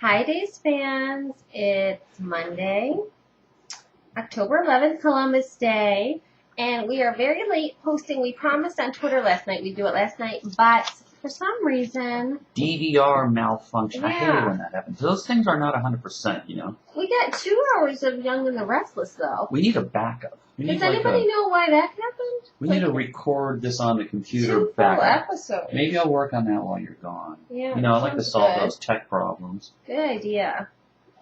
Hi, Days fans. It's Monday, October 11th, Columbus Day, and we are very late posting. We promised on Twitter last night we'd do it last night, but for some reason, DVR malfunction. I hate it yeah, when that happens. Those things are not 100%, you know. we got 2 hours of Young and the Restless, though. We need a backup. Does anybody know why that happened? We need to record this on the computer 2 full backup. episodes. Maybe I'll work on that while you're gone. Yeah, You know, I like to solve good. those tech problems. Good idea.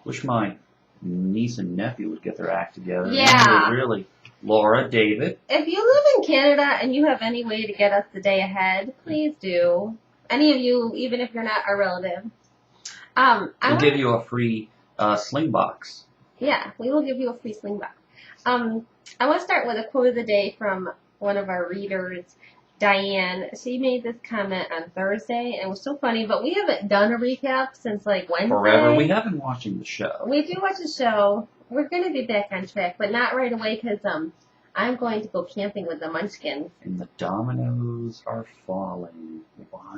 Wish my niece and nephew would get their act together. Yeah. Really, Laura, David. If you live in Canada and you have any way to get us the day ahead, please do. Any of you, even if you're not our relative. We'll give you a free sling box. Yeah, we will give you a free sling box. I want to start with a quote of the day from one of our readers, Diane. She made this comment on Thursday, and it was so funny, but we haven't done a recap since, Wednesday. Forever. We have been watching the show. We do watch the show. We're going to be back on track, but not right away, because I'm going to go camping with the Munchkins. And the dominoes are falling.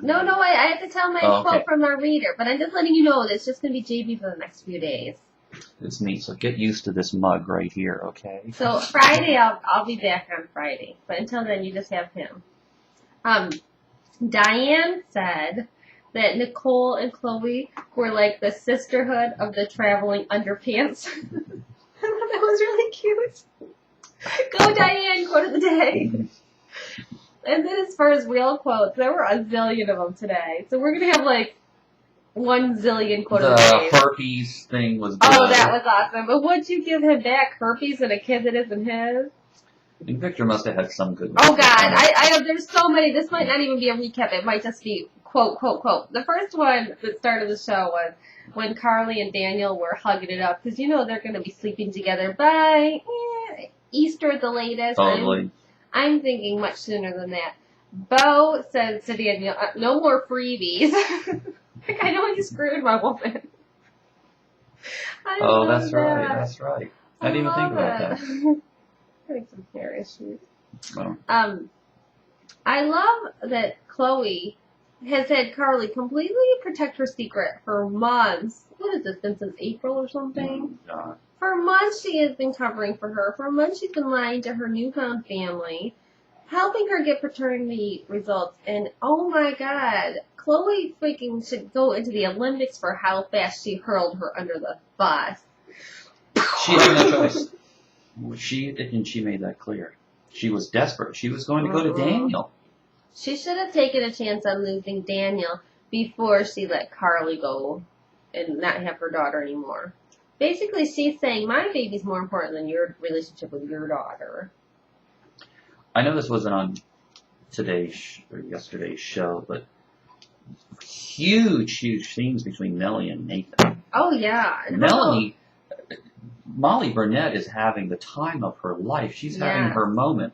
No, I have to tell my quote from our reader, but I'm just letting you know that it's just going to be JB for the next few days. It's neat, so get used to this mug right here, okay? So Friday, I'll be back on Friday, but until then, you just have him. Diane said that Nicole and Chloe were like the sisterhood of the traveling underpants. I thought that was really cute. Go Diane, quote of the day. And then as far as real quotes, there were a zillion of them today. So we're going to have 1 zillion quote of the day. The herpes thing was good. Oh, that was awesome. But would you give him back herpes and a kid that isn't his? I think Victor must have had some good ones. Oh, God. I there's so many. This might not even be a recap. It might just be quote, quote, quote. The first one that started the show was when Carly and Daniel were hugging it up. Because, they're going to be sleeping together by Easter at the latest. Totally. I'm thinking much sooner than that. Bo says to Daniel, no more freebies. I know you screwed my woman. That's right. I didn't even think about that. Having some hair issues. Well. I love that Chloe has had Carly completely protect her secret for months. What has this been since April or something? God. For months she has been covering for her. For months she's been lying to her newfound family, helping her get paternity results. And oh my God, Chloe freaking should go into the Olympics for how fast she hurled her under the bus. She had no choice. She made that clear. She was desperate. She was going to go to Daniel. She should have taken a chance on losing Daniel before she let Carly go and not have her daughter anymore. Basically, she's saying, my baby's more important than your relationship with your daughter. I know this wasn't on yesterday's show, but huge scenes between Melanie and Nathan. Oh, yeah. Melanie, Molly Burnett is having the time of her life. She's having her moment.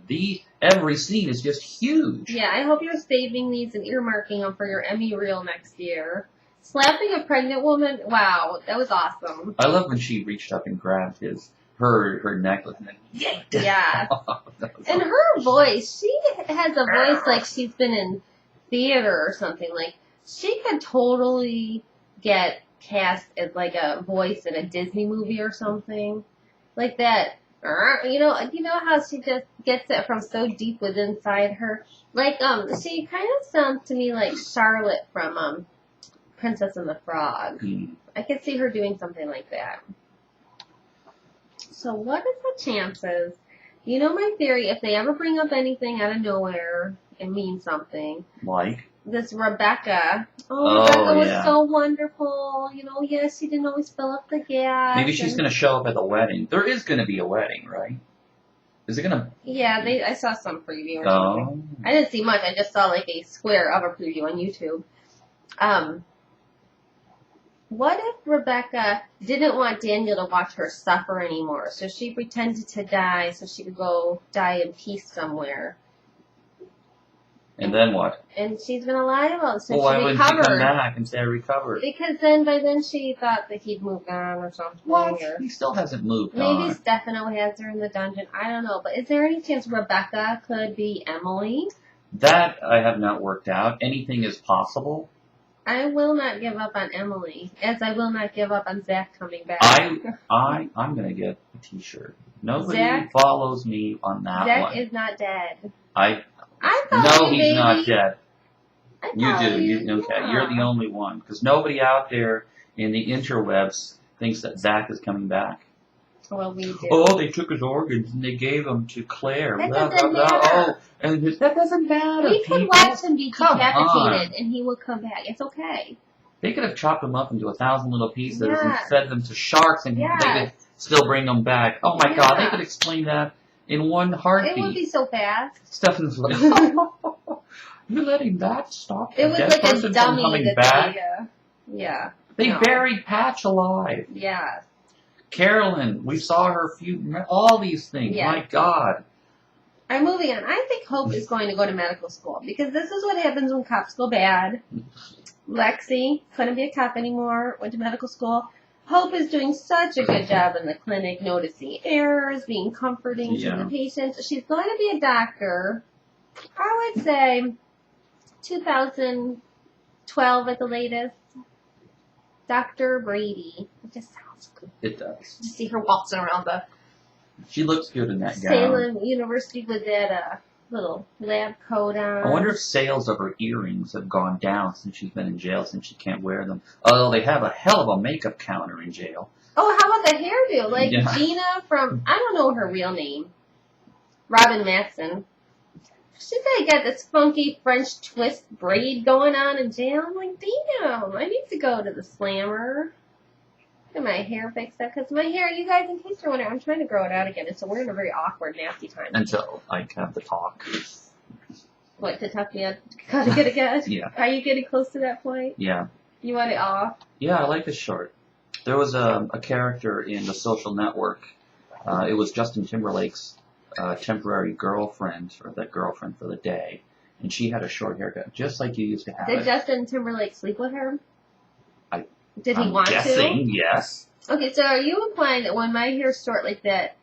Every scene is just huge. Yeah, I hope you're saving these and earmarking them for your Emmy reel next year. Slapping a pregnant woman, wow, that was awesome. I love when she reached up and grabbed her necklace and then yanked it. Yeah. And her voice, she has a voice like she's been in theater or something. She could totally get cast as a voice in a Disney movie or something. Like that. You know how she just gets it from so deep within inside her? She kind of sounds to me like Charlotte from Princess and the Frog. I could see her doing something like that. So what is the chances? You know my theory, if they ever bring up anything out of nowhere, it means something. Like? This Rebecca. Rebecca was so wonderful. Yes, she didn't always fill up the gas. Maybe she's going to show up at the wedding. There is going to be a wedding, right? Is it going to? Yeah, I saw some preview or something. I didn't see much. I just saw a square of a preview on YouTube. What if Rebecca didn't want Daniel to watch her suffer anymore, so she pretended to die so she could go die in peace somewhere? And then what? And she's been alive since she recovered. Why wouldn't she come back and say I recovered? Because by then she thought that he'd moved on or something. What? He still hasn't moved on. Maybe Stefano has her in the dungeon. I don't know. But is there any chance Rebecca could be Emily? That I have not worked out. Anything is possible. I will not give up on Emily, as I will not give up on Zach coming back. I'm gonna get a T-shirt. Nobody Zach, follows me on that Zach one. is not dead. I follow no, you, he's baby. not dead. I You follow do. You okay? Yeah. You're the only one, because nobody out there in the interwebs thinks that Zach is coming back. Well, we do. Oh, they took his organs and they gave them to Claire. That Blah, doesn't blah, blah. matter. Oh, and that doesn't matter. We could people. watch him be Come decapitated, on. and he will come back. It's okay. They could have chopped him up into 1,000 little pieces and Yes. fed them to sharks, and Yes. they could still bring them back. Oh my God, they Yeah. could explain that in one heartbeat. It would be so fast. Stephanie's like, you're letting that stop It a was dead like a person from dummy coming that back? yeah. They No. buried Patch alive. Yeah. Carolyn, we saw her all these things. Yeah. My God. I'm moving on. I think Hope is going to go to medical school because this is what happens when cops go bad. Lexi couldn't be a cop anymore, went to medical school. Hope is doing such a good job in the clinic, noticing errors, being comforting to the patients. She's going to be a doctor, I would say 2012 at the latest. Dr. Brady. It just sounds good. It does. To see her waltzing around the She looks good in that gown. Salem University with that little lab coat on. I wonder if sales of her earrings have gone down since she's been in jail, since she can't wear them. Although they have a hell of a makeup counter in jail. Oh, how about the hairdo? Like Yeah. Gina from, I don't know her real name. Robin Matson. She's got this funky French twist braid going on in jail. I'm like, damn, I need to go to the Slammer. Get my hair fixed up. Because my hair, you guys, in case you're wondering, I'm trying to grow it out again. And so we're in a very awkward, nasty time. Until I have the talk. What, to tuck me up? Gotta get it again? Yeah. Are you getting close to that point? Yeah. You want it off? Yeah, I like this short. There was a character in The Social Network. It was Justin Timberlake's temporary girlfriend, or that girlfriend for the day. And she had a short haircut, just like you used to have Did it. Justin Timberlake sleep with her? Did he I'm want guessing, yes. to? Okay, so are you implying that when my hair's short like that,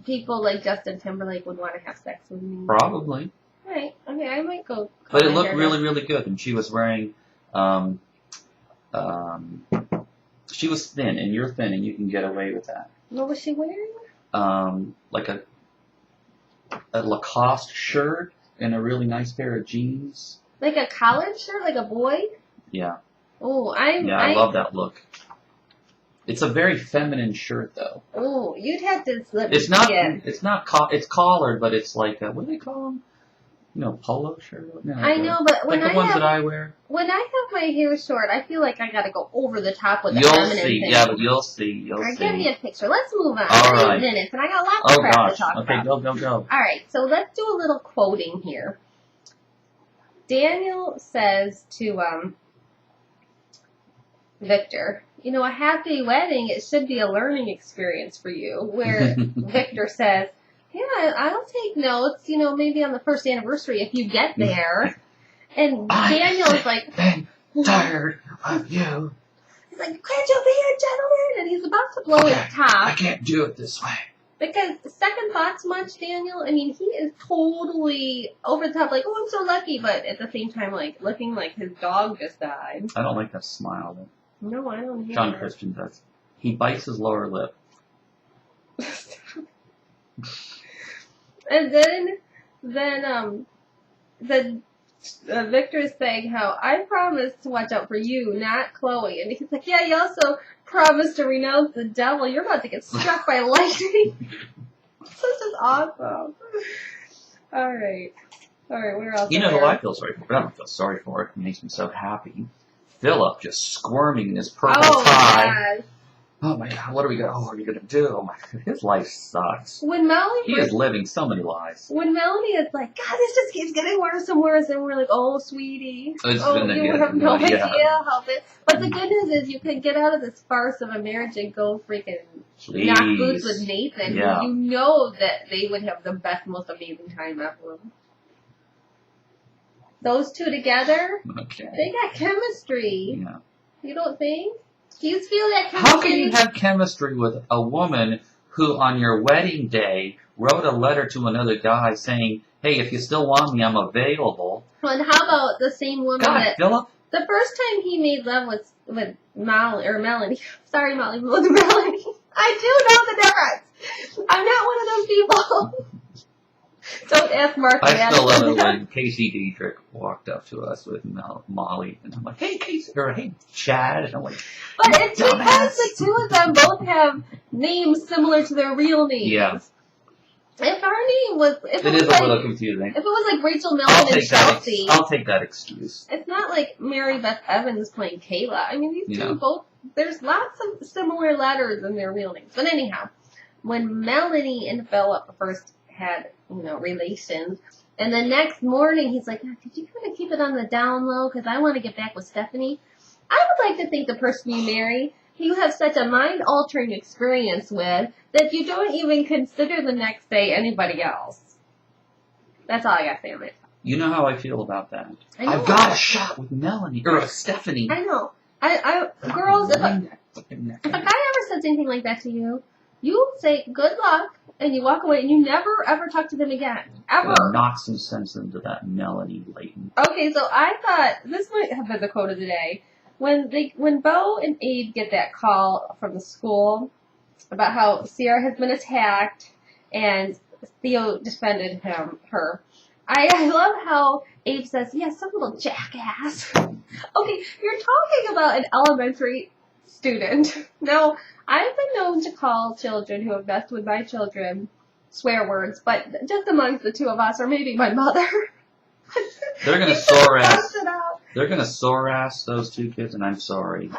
people like Justin Timberlake would want to have sex with me? Probably. Right. Okay, I might go. But it looked really, really good. And she was wearing, she was thin, and you're thin, and you can get away with that. What was she wearing? Like a Lacoste shirt and a really nice pair of jeans. Like a collared shirt, like a boy? Yeah. Oh, I love that look. It's a very feminine shirt, though. Oh, you'd have to slip. It's not. It's collared, but it's like what do they call them? You know, polo shirt. No, I know, but when like the ones that I wear. When I have my hair short, I feel like I gotta go over the top with the You'll feminine see. thing. Yeah, but you'll see. All right, give me a picture. Let's move on. All 8 right. minutes, and I got lots of crap to talk about. Okay, go. All right, so let's do a little quoting here. Daniel says to Victor, you know, a happy wedding, it should be a learning experience for you. Where Victor says, yeah, I'll take notes, you know, maybe on the first anniversary if you get there. And Daniel is like, I'm tired of you. He's like, can't you be a gentleman? And he's about to blow his top. I can't do it this way. Because second thoughts much, Daniel? I mean, he is totally over the top, like, oh, I'm so lucky, but at the same time, like, looking like his dog just died. I don't like that smile, though. No, I don't hear John it. Christian does. He bites his lower lip. And then Victor is saying how I promised to watch out for you, not Chloe. And he's like, yeah, you also promised to renounce the devil. You're about to get struck by lightning. This is awesome. All right, where else? You know who I feel sorry for? But I don't feel sorry for it. It makes me so happy. Philip just squirming in his purple tie. God. Oh my God, what are we gonna do? Oh my, his life sucks. When Melanie He is living so many lies. When Melanie is like, God, this just keeps getting worse and worse, and we're like, oh, sweetie, It's oh, gonna you get- have no yeah. idea how it. But the good news is you can get out of this farce of a marriage and go freaking Please. knock boots with Nathan, Yeah. who you know that they would have the best, most amazing time ever. Those two together, Okay. they got chemistry. Yeah. You don't think? Do you feel that chemistry? How can you have chemistry with a woman who on your wedding day wrote a letter to another guy saying, hey, if you still want me, I'm available? And how about the same woman God, that... Philip, The first time he made love with Molly, or Melanie. Sorry, Molly, with Melanie. I do know the difference. I'm not one of those people. Don't ask Mark. I still love it when Casey Dietrich walked up to us with Molly, and I'm like, "Hey, Casey," or "Hey, Chad," and I'm like, but it's because the two of them both have names similar to their real names. Yeah. If our name was, if It was is like, a little confusing. if it was like Rachel Melvin and Chelsea, I'll take that excuse. it's not like Mary Beth Evans playing Kayla. I mean, these two both. There's lots of similar letters in their real names. But anyhow, when Melanie and Philip first had, relations, and the next morning he's like, could you kind of keep it on the down low because I want to get back with Stephanie? I would like to think the person you marry, you have such a mind-altering experience with that you don't even consider the next day anybody else. That's all I got to say on it. You know how I feel about that. I've got a shot with Melanie, or with Stephanie. I know. Girls, if a guy ever says anything like that to you, you say good luck, and you walk away, and you never ever talk to them again. Ever. Knock some sense into that Melanie Layton. Okay, so I thought, this might have been the quote of the day. When Bo and Abe get that call from the school about how Sierra has been attacked, and Theo defended her, I love how Abe says, yeah, some little jackass. Okay, you're talking about an elementary student. Now, I've been known to call children who have messed with my children swear words, but just amongst the two of us, or maybe my mother. They're gonna sore ass. They're gonna sore ass those two kids, and I'm sorry.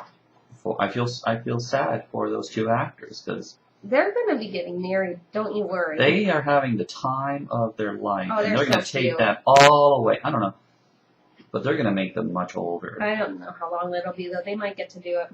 I feel sad for those two actors because they're gonna be getting married. Don't you worry. They are having the time of their life, and they're gonna take cute. that all away. I don't know, but they're gonna make them much older. I don't know how long that'll be though. They might get to do it.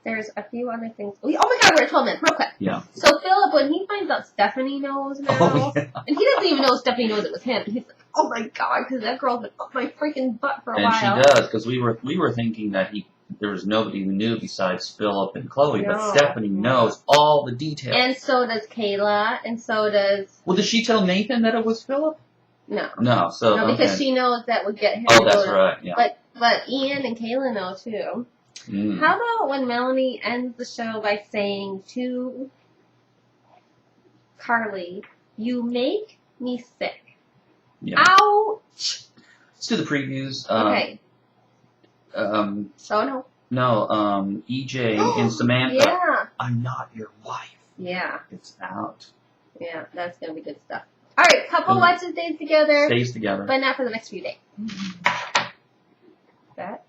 There's a few other things. Oh my God, we're at 12 minutes, real quick. Yeah. So Philip, when he finds out Stephanie knows now, and he doesn't even know Stephanie knows it was him, he's like, oh my God, because that girl's been up my freaking butt for a while. And she does, because we were thinking that there was nobody who knew besides Philip and Chloe, but Stephanie knows all the details. And so does Kayla, and so does... Well, did she tell Nathan that it was Philip? No. No, so... No, because she knows that would get him. Oh, that's right, yeah. But Ian and Kayla know, too. Mm. How about when Melanie ends the show by saying to Carly, you make me sick. Yeah. Ouch! Let's do the previews. Okay. No, EJ and Samantha. Yeah. I'm not your wife. Yeah. It's out. Yeah, that's going to be good stuff. All right, couple watches days together. Stays together. But not for the next few days. That